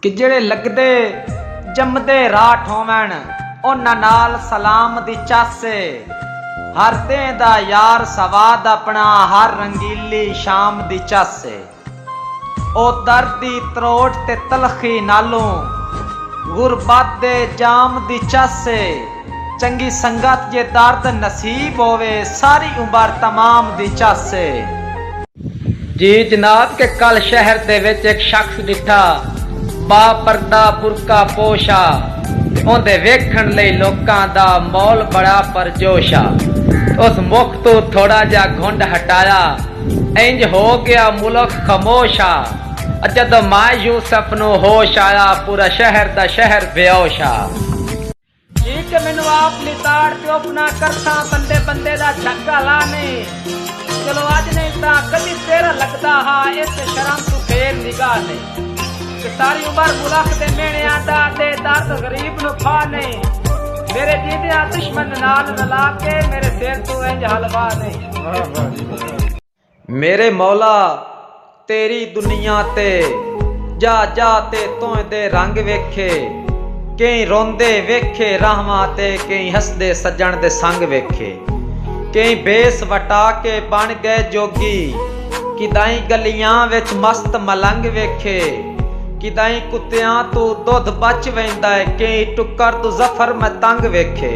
कि जेड़े लगदे जमदे राठ होवण उन्हां नाल सलाम दी चासे। हर ते दा यार सवाद अपना हर रंगीली शाम दी चासे। ओ दर्द दी त्रोट ते तलखी नालों गुरबत दे जाम दी चासे। चंगी संगत जे दर्द नसीब होवे सारी उम्र तमाम दी चासे। जी जनाब के कल शहर दे विच एक शख्स दिठा बा पर्दा बुरका पोशा। ओंदे वेखण लई लोकां दा मौल बड़ा परजोशा। उस मुख तो थोड़ा जा घुंड हटाया इंज हो गया मुल्क खामोशा। जद मां यूसुफ नूं होश आया पूरा शहर दा शहर बेहोशा। ठीक मैनू आप लिताड़ ते अपना करता बंदे बंदे दा झक्का ला नहीं। चलो अज नहीं ता कदी तेरा लगदा हा इस शर्म तू फेर निगाह नहीं। कि सारी उम्र मुल्क दे मेहणियां दा ते दर्द गरीब नूं खा नहीं। मेरे जीदियां दुश्मन नाल रला के मेरे सिर तू इंज हलवा नहीं। मेरे मौला तेरी दुनिया ते जा जा ते तों दे रंग वेखे। कई रोंदे वेखे राहवां ते कई हसदे सज्जण दे संग वेखे। कई बेस वटा के बन गए जोगी किदाई गलियां विच मस्त मलंग वेखे। किदाई कुत्तियां तू दुध बच वेंदा है कई टुकर तू जफर मैं तंग वेखे।